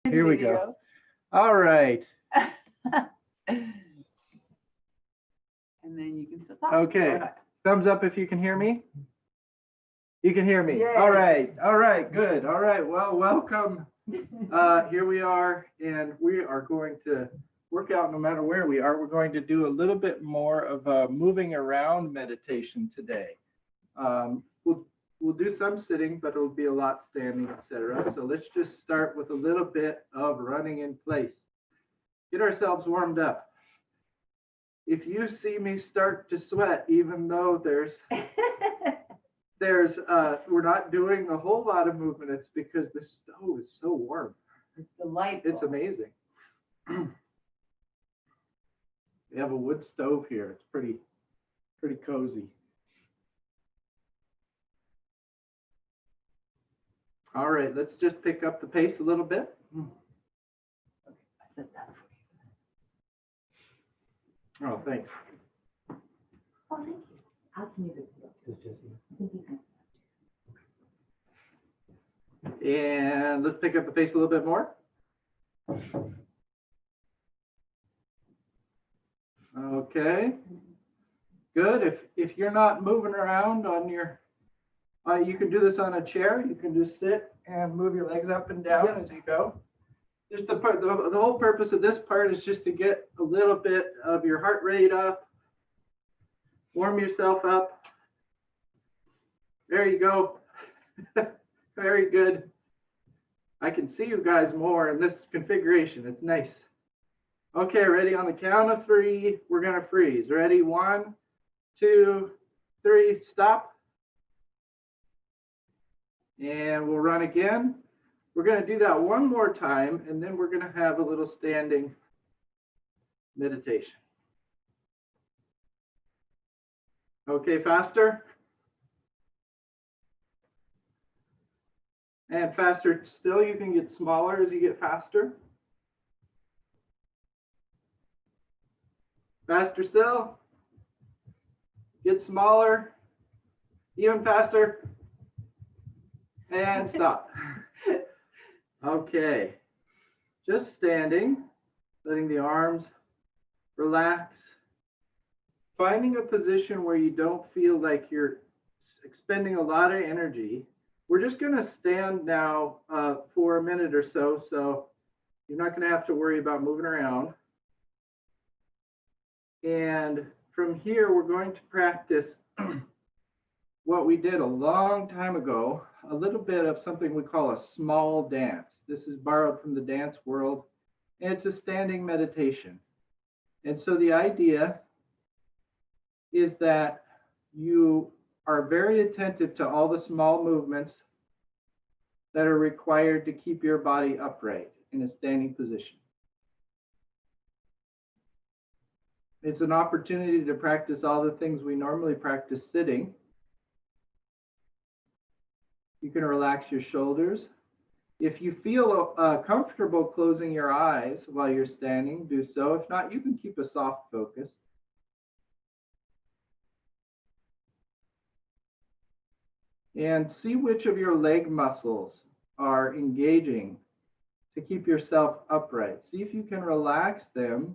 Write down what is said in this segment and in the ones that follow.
Here we go. All right. And then you can still talk. Okay. Thumbs up if you can hear me. You can hear me. Yay. All right. All right. Good. All right. Well, welcome. Here we are, and we are going to work out no matter where we are. We're going to do a little bit more of a moving around meditation today. We'll do some sitting, but it'll be a lot standing, etc. So let's just start with a little bit of running in place. Get ourselves warmed up. If you see me start to sweat, even though we're not doing a whole lot of movement, it's because the stove is so warm. It's delightful. It's amazing. We have a wood stove here. It's pretty cozy. All right, let's just pick up the pace a little bit. Okay, I said that for you. Oh, thanks. Oh, thank you. How can you do that? And let's pick up the pace a little bit more. Okay, good. If you're not moving around on your, you can do this on a chair. You can just sit and move your legs up and down as you go. Just the whole purpose of this part is just to get a little bit of your heart rate up, warm yourself up. There you go. Very good. I can see you guys more in this configuration. It's nice. Okay, ready? On the count of 3, we're going to freeze. Ready? 1, 2, 3, stop. And we'll run again. We're going to do that one more time, and then we're going to have a little standing meditation. Okay, faster. And faster still. You can get smaller as you get faster. Faster still. Get smaller. Even faster. And stop. Okay. Just standing, letting the arms relax. Finding a position where you don't feel like you're expending a lot of energy. We're just going to stand now for a minute or so, so you're not going to have to worry about moving around. And from here, we're going to practice what we did a long time ago, a little bit of something we call a small dance. This is borrowed from the dance world, and it's a standing meditation. And so the idea is that you are very attentive to all the small movements that are required to keep your body upright in a standing position. It's an opportunity to practice all the things we normally practice sitting. You can relax your shoulders. If you feel comfortable closing your eyes while you're standing, do so. If not, you can keep a soft focus. And see which of your leg muscles are engaging to keep yourself upright. See if you can relax them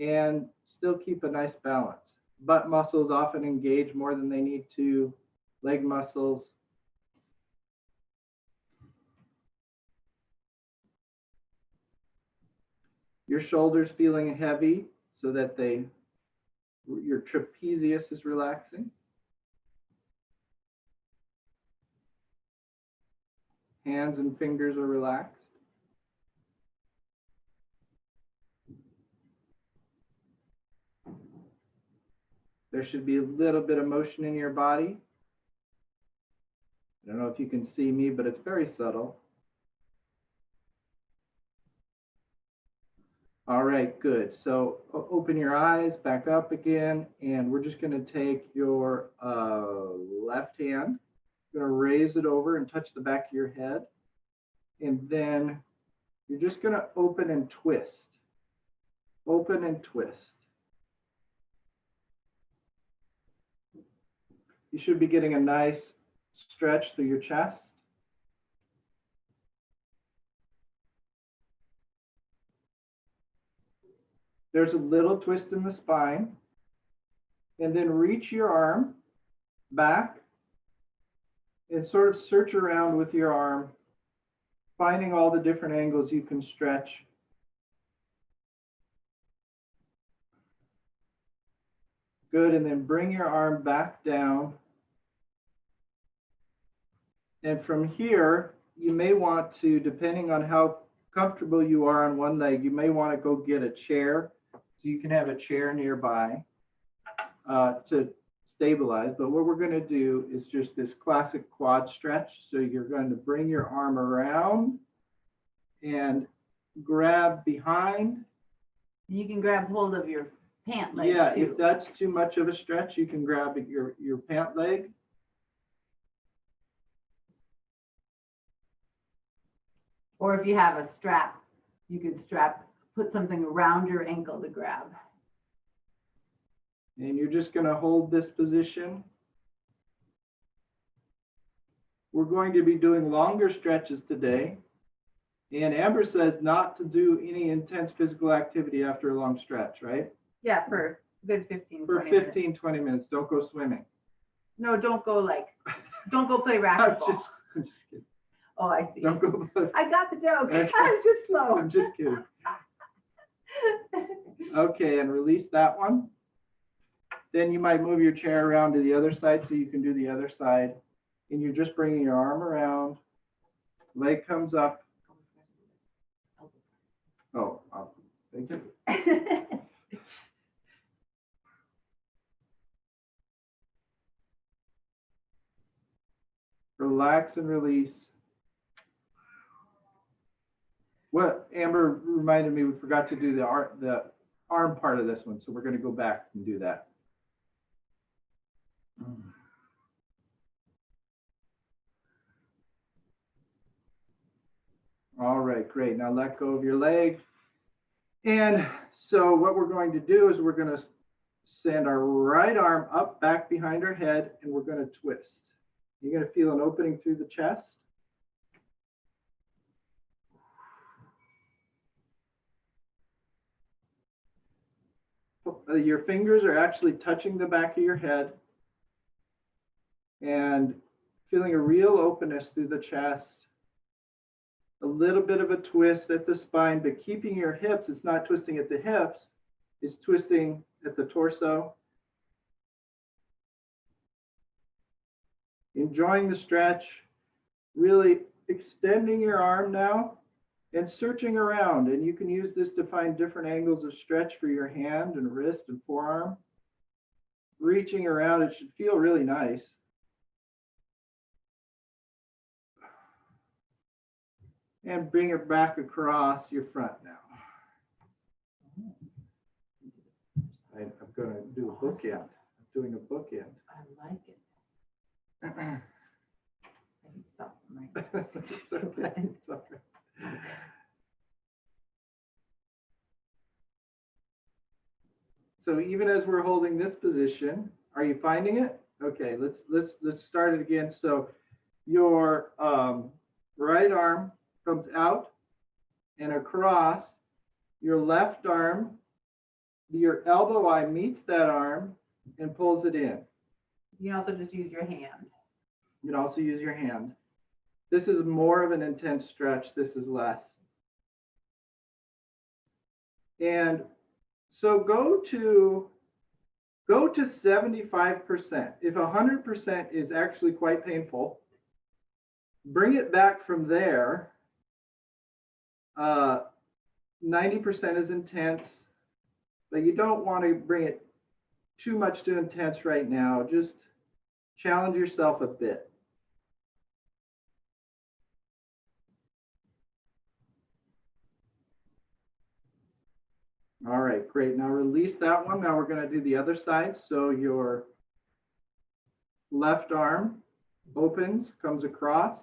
and still keep a nice balance. Butt muscles often engage more than they need to. Leg muscles. Your shoulders feeling heavy so that your trapezius is relaxing. Hands and fingers are relaxed. There should be a little bit of motion in your body. I don't know if you can see me, but it's very subtle. All right, good. So open your eyes, back up again, and we're just going to take your left hand, going to raise it over and touch the back of your head, and then you're just going to open and twist. Open and twist. You should be getting a nice stretch through your chest. There's a little twist in the spine. And then reach your arm back and sort of search around with your arm, finding all the different angles you can stretch. Good, and then bring your arm back down. And from here, you may want to, depending on how comfortable you are on one leg, you may want to go get a chair. So you can have a chair nearby to stabilize. But what we're going to do is just this classic quad stretch. So you're going to bring your arm around and grab behind. You can grab hold of your pant leg Yeah, too. if that's too much of a stretch, you can grab your pant leg. Or if you have a strap, you can put something around your ankle to grab. And you're just going to hold this position. We're going to be doing longer stretches today. And Amber says not to do any intense physical activity after a long stretch, right? Yeah, for a good 15, For 20 minutes. 15, 20 minutes. Don't go swimming. No, don't go play I'm racquetball. just kidding. Oh, I see. Don't go. I got the joke. I was just slow. I'm just kidding. Okay, and release that one. Then you might move your chair around to the other side so you can do the other side. And you're just bringing your arm around. Leg comes up. Oh, thank you. Relax and release. What Amber reminded me, we forgot to do the arm part of this one, so we're going to go back and do that. All right, great. Now let go of your leg. And so what we're going to do is we're going to send our right arm up back behind our head, and we're going to twist. You're going to feel an opening through the chest. Your fingers are actually touching the back of your head and feeling a real openness through the chest. A little bit of a twist at the spine, but keeping your hips, it's not twisting at the hips, it's twisting at the torso. Enjoying the stretch, really extending your arm now and searching around. And you can use this to find different angles of stretch for your hand and wrist and forearm. Reaching around, it should feel really nice. And bring it back across your front now. I'm going to do a bookend. I'm doing a bookend. I like it. I can stop my It's okay. It's okay. So even as we're holding this position, are you finding it? Okay, let's start it again. So your right arm comes out and across. Your left arm, your elbow eye meets that arm and pulls it in. You can also just use your hand. You can also use your hand. This is more of an intense stretch. This is less. And so go to 75%. If 100% is actually quite painful, bring it back from there. 90% is intense, but you don't want to bring it too much to intense right now. Just challenge yourself a bit. All right, great. Now release that one. Now we're going to do the other side. So your left arm opens, comes across.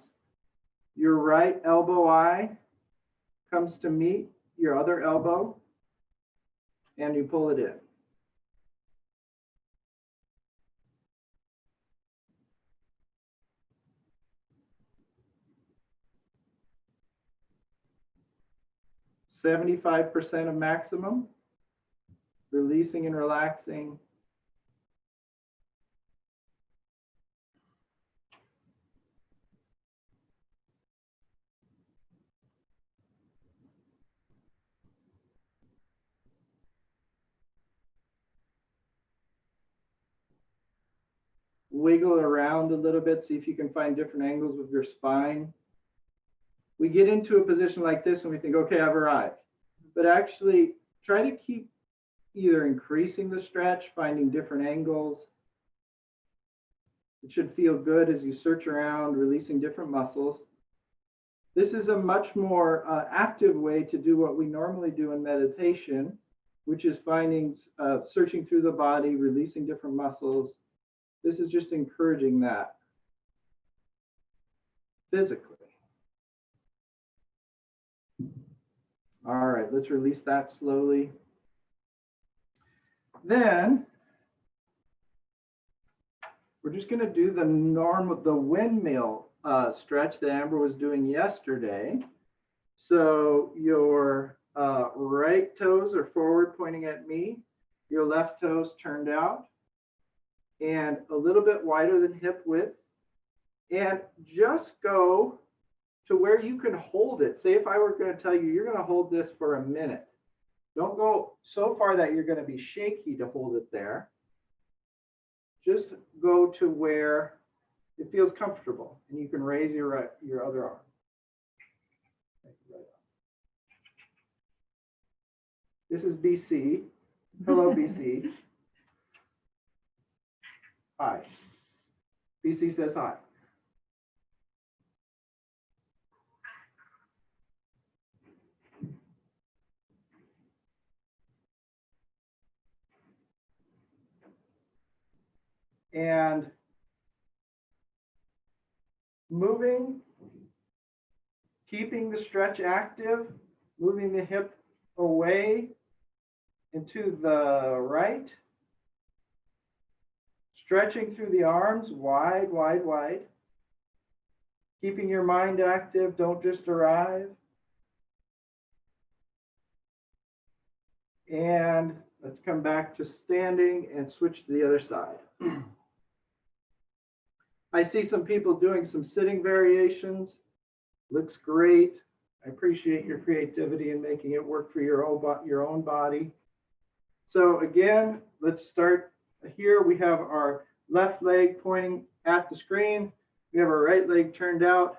Your right elbow eye comes to meet your other elbow, and you pull it in. "75% of maximum." releasing and relaxing. Wiggle around a little bit, see if you can find different angles with your spine. We get into a position like this and we think, okay, I've arrived. But actually try to keep either increasing the stretch, finding different angles. It should feel good as you search around, releasing different muscles. This is a much more active way to do what we normally do in meditation, which is searching through the body, releasing different muscles. This is just encouraging that physically. All right, let's release that slowly. Then we're just going to do the windmill stretch that Amber was doing yesterday. So your right toes are forward pointing at me, your left toes turned out, and a little bit wider than hip width. And just go to where you can hold it. Say if I were going to tell you, you're going to hold this for a minute. Don't go so far that you're going to be shaky to hold it there. Just go to where it feels comfortable, and you can raise your other arm. This is BC. Hello, BC. Hi. BC says hi. And moving, keeping the stretch active, moving the hip away and to the right, stretching through the arms, wide, wide, wide, keeping your mind active, don't just arrive. And let's come back to standing and switch to the other side. I see some people doing some sitting variations. Looks great. I appreciate your creativity in making it work for your own body. So again, let's start here. We have our left leg pointing at the screen. We have our right leg turned out,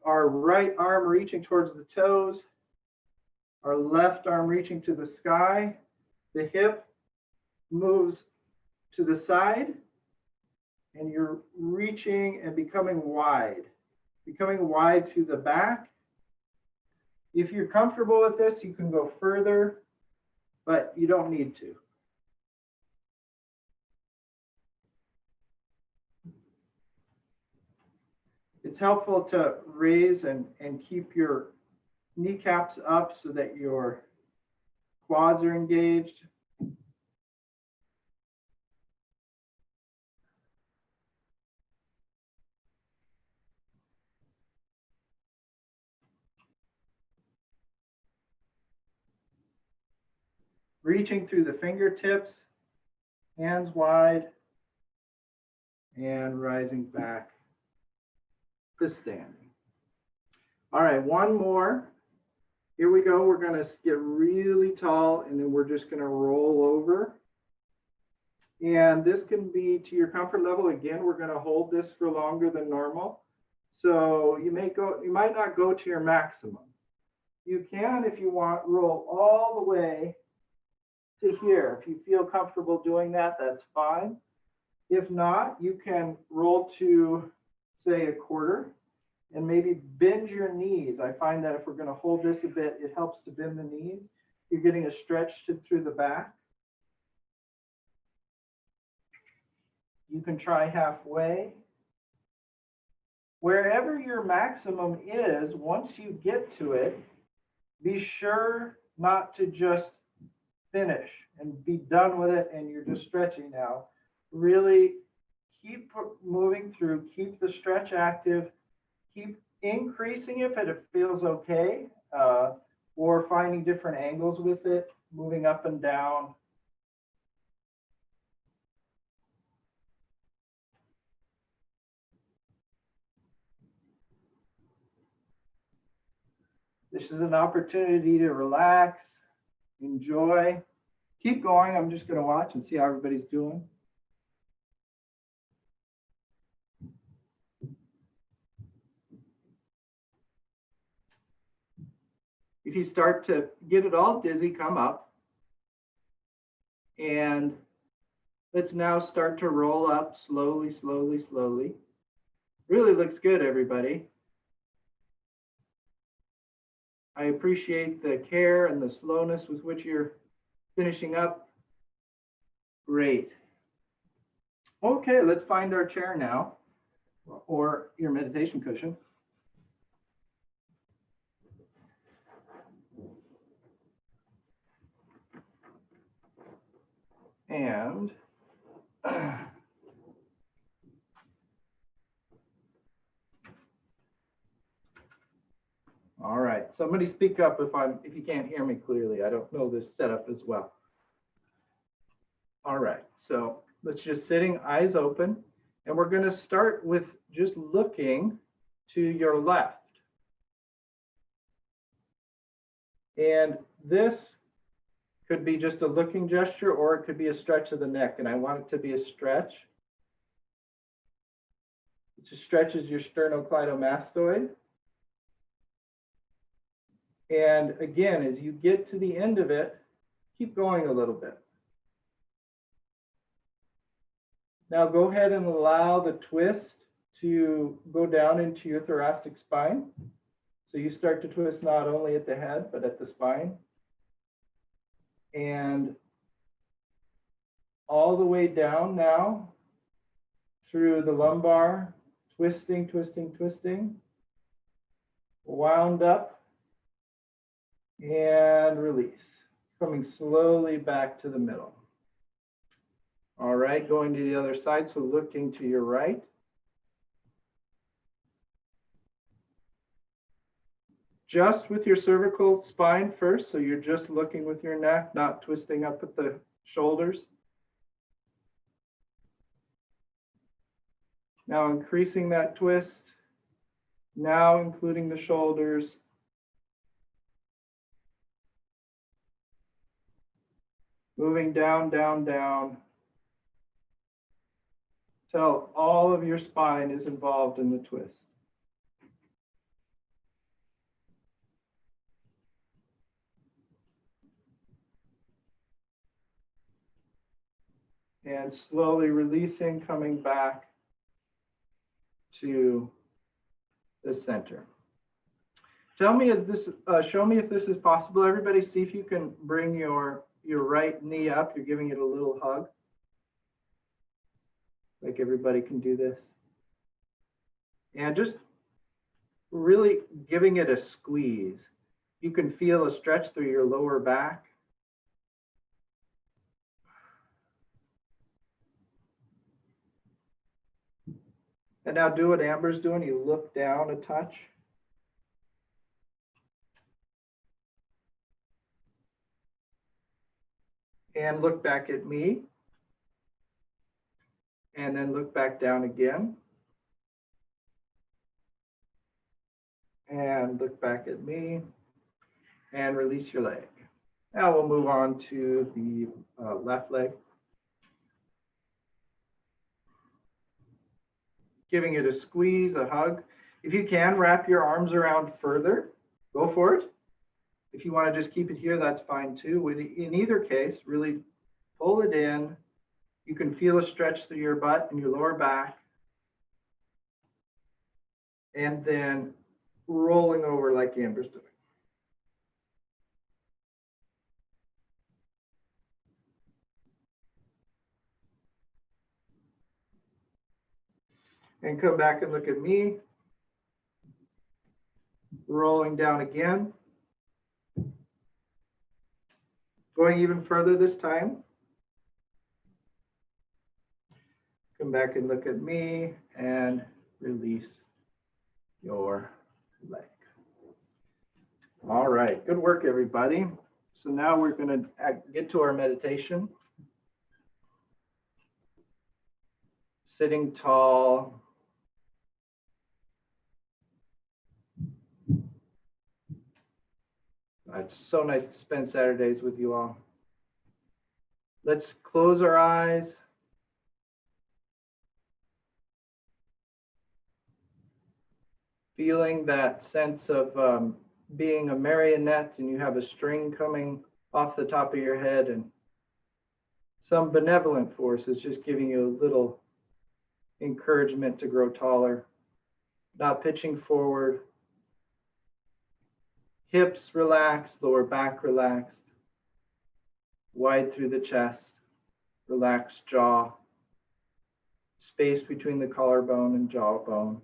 our right arm reaching towards the toes, our left arm reaching to the sky. The hip moves to the side, and you're reaching and becoming wide to the back. If you're comfortable with this, you can go further, but you don't need to. It's helpful to raise and keep your kneecaps up so that your quads are engaged. Reaching through the fingertips, hands wide, and rising back to standing. All right, one more. Here we go. We're going to get really tall, and then we're just going to roll over. And this can be to your comfort level. Again, we're going to hold this for longer than normal. So you might not go to your maximum. You can, if you want, roll all the way to here. If you feel comfortable doing that, that's fine. If not, you can roll to, say, a quarter and maybe bend your knees. I find that if we're going to hold this a bit, it helps to bend the knees. You're getting a stretch through the back. You can try halfway. Wherever your maximum is, once you get to it, be sure not to just finish and be done with it and you're just stretching now. Really keep moving through, keep the stretch active, keep increasing it if it feels okay, or finding different angles with it, moving up and down This is an opportunity to relax, enjoy. Keep going. I'm just going to watch and see how everybody's doing. If you start to get it all dizzy, come up. And let's now start to roll up slowly, slowly, slowly. Really looks good, everybody. I appreciate the care and the slowness with which you're finishing up. Great. Okay, let's find our chair now, or your meditation cushion. And all right, somebody speak up if you can't hear me clearly. I don't know this setup as well. All right, so let's just sitting, eyes open, and we're going to start with just looking to your left. And this could be just a looking gesture, or it could be a stretch of the neck, and I want it to be a stretch. It just stretches your sternocleidomastoid. And again, as you get to the end of it, keep going a little bit. Now go ahead and allow the twist to go down into your thoracic spine. So you start to twist not only at the head, but at the spine. And all the way down now through the lumbar, twisting, twisting, twisting, wound up and release, coming slowly back to the middle. All right, going to the other side, so looking to your right. Just with your cervical spine first, so you're just looking with your neck, not twisting up at the shoulders. Now increasing that twist, now including the shoulders. Moving down, down, down, till all of your spine is involved in the twist. And slowly releasing, coming back to the center. Tell me, show me if this is possible. Everybody, see if you can bring your right knee up. You're giving it a little hug. Like everybody can do this. And just really giving it a squeeze. You can feel a stretch through your lower back. And now do what Amber's doing. You look down a touch. And look back at me. And then look back down again. And look back at me. And release your leg. Now we'll move on to the left leg. Giving it a squeeze, a hug. If you can, wrap your arms around further. Go for it. If you want to just keep it here, that's fine too. In either case, really pull it in. You can feel a stretch through your butt and your lower back. And then rolling over like Amber's doing. And come back and look at me. Rolling down again. Going even further this time. Come back and look at me and release your leg. All right, good work, everybody. So now we're going to get to our meditation. Sitting tall. It's so nice to spend Saturdays with you all. Let's close our eyes. Feeling that sense of being a marionette and you have a string coming off the top of your head, and some benevolent force is just giving you a little encouragement to grow taller, not pitching forward. Hips relaxed, lower back relaxed, wide through the chest, relaxed jaw, space between the collarbone and jawbone.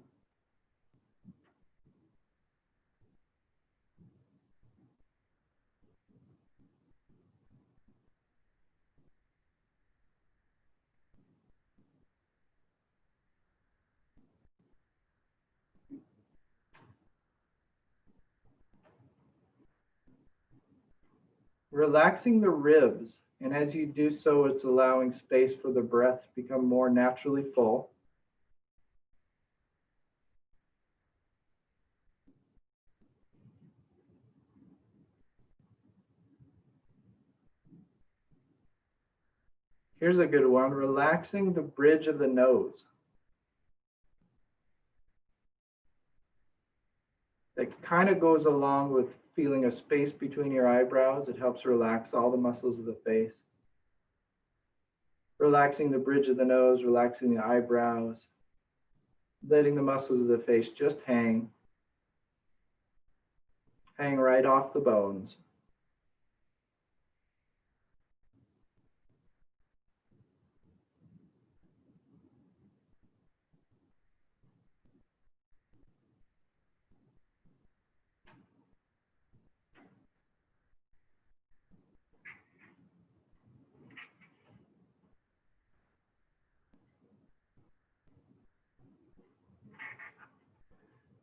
Relaxing the ribs, and as you do so, it's allowing space for the breath to become more naturally full. Here's a good one, relaxing the bridge of the nose. That kind of goes along with feeling a space between your eyebrows. It helps relax all the muscles of the face. Relaxing the bridge of the nose, relaxing the eyebrows, letting the muscles of the face just hang right off the bones.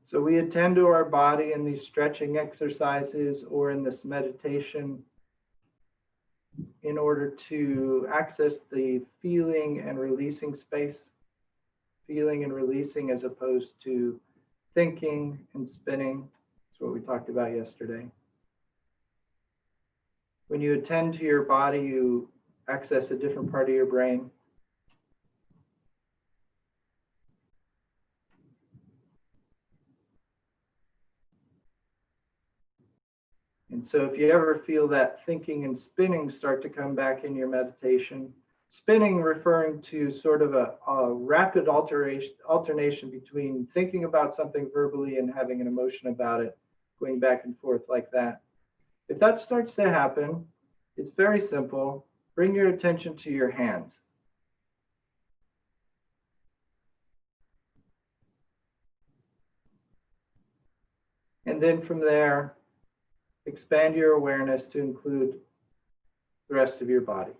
So we attend to our body in these stretching exercises or in this meditation in order to access the feeling and releasing space, feeling and releasing as opposed to thinking and spinning. That's what we talked about yesterday. When you attend to your body, you access a different part of your brain. And so if you ever feel that thinking and spinning start to come back in your meditation, spinning referring to sort of a rapid alternation between thinking about something verbally and having an emotion about it, going back and forth like that. If that starts to happen, it's very simple. Bring your attention to your hands. And then from there, expand your awareness to include the rest of your body.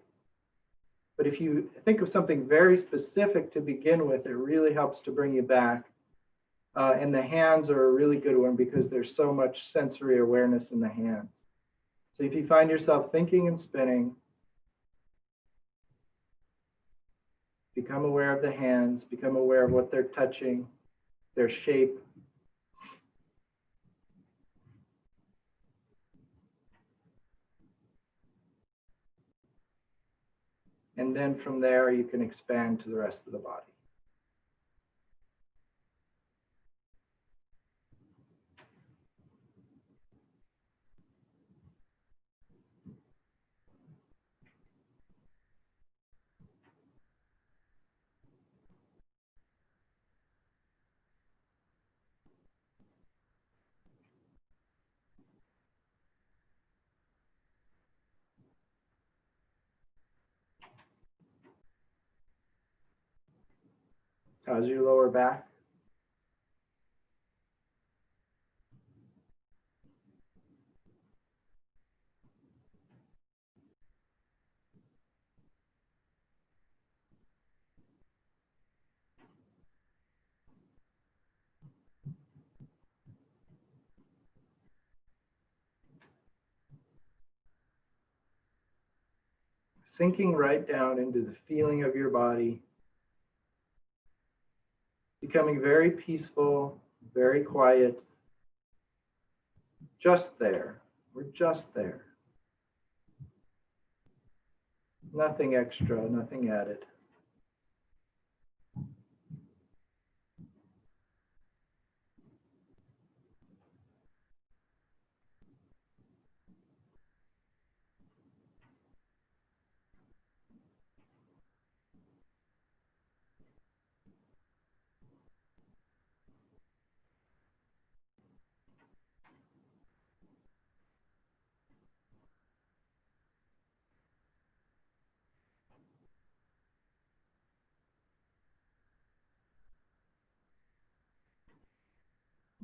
But if you think of something very specific to begin with, it really helps to bring you back. And the hands are a really good one because there's so much sensory awareness in the hands. So if you find yourself thinking and spinning, become aware of the hands, become aware of what they're touching, their shape. And then from there, you can expand to the rest of the body. How's your lower back? Sinking right down into the feeling of your body, becoming very peaceful, very quiet, just there, We're just there. Nothing extra, nothing added.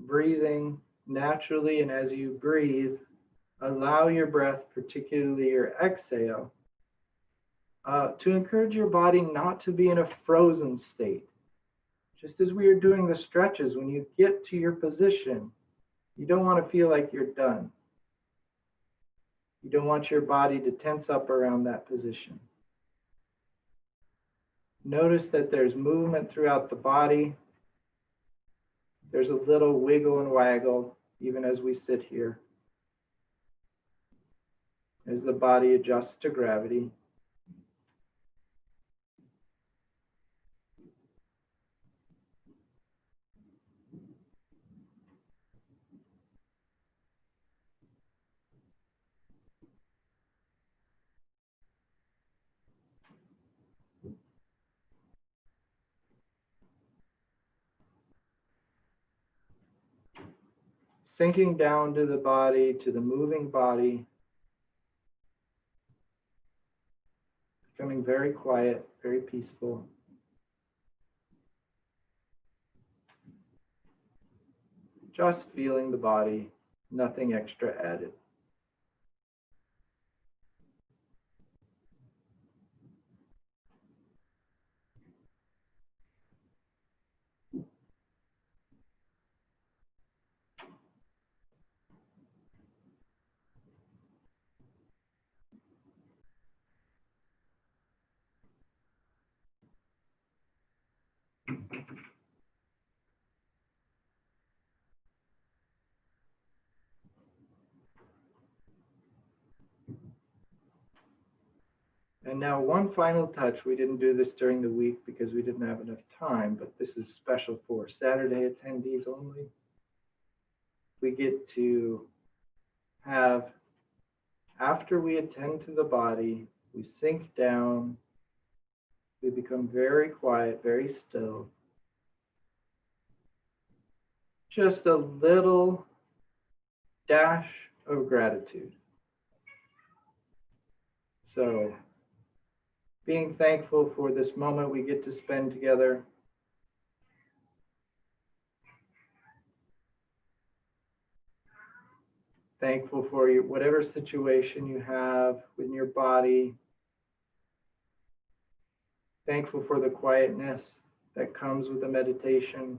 Breathing naturally, and as you breathe, allow your breath, particularly your exhale, to encourage your body not to be in a frozen state. Just as we are doing the stretches, when you get to your position, you don't want to feel like you're done. You don't want your body to tense up around that position. Notice that there's movement throughout the body. There's a little wiggle and waggle, even as we sit here, as the body adjusts to gravity. Sinking down to the body, to the moving body, becoming very quiet, very peaceful. Just feeling the body, nothing extra added. And now one final touch. We didn't do this during the week because we didn't have enough time, but this is special for Saturday attendees only. We get to have, after we attend to the body, we sink down, we become very quiet, very still. Just a little dash of gratitude. So, being thankful for this moment we get to spend together. Thankful for your, whatever situation you have with your body. Thankful for the quietness that comes with the meditation.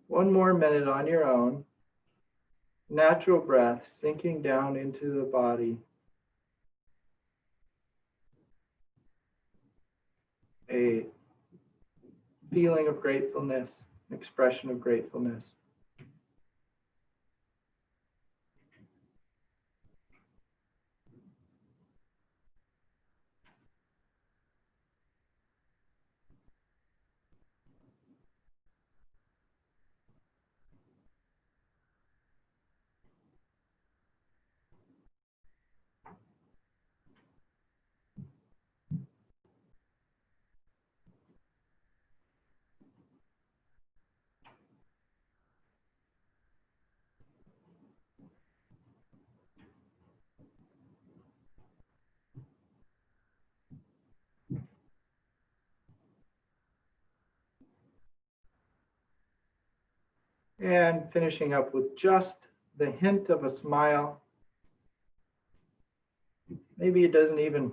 One more minute on your own. Natural breath, sinking down into the body. A feeling of gratefulness, an expression of gratefulness. And finishing up with just the hint of a smile. Maybe it doesn't even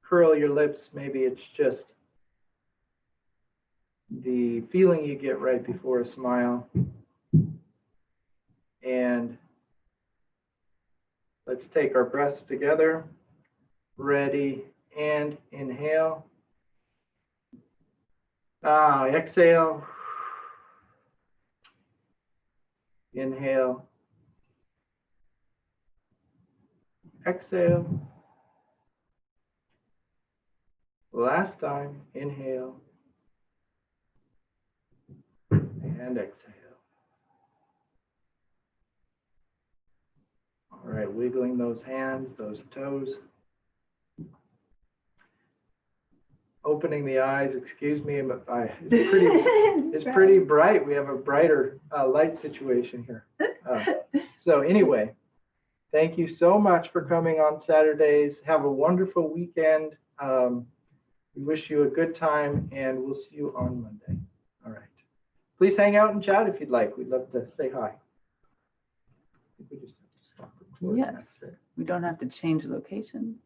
curl your lips. Maybe it's just the feeling you get right before a smile. And let's take our breaths together. Ready, and inhale. Exhale. Inhale. Exhale. Last time, inhale. And exhale. All right, wiggling those hands, those toes. Opening the eyes, excuse me, it's pretty bright. We have a brighter light situation here. So anyway, thank you so much for coming on Saturdays. Have a wonderful weekend. We wish you a good time, and we'll see you on Monday. All right. Please hang out and chat if you'd like. We'd love to say hi. I think we just have to stop recording. Yes. That's it. We don't have to change locations.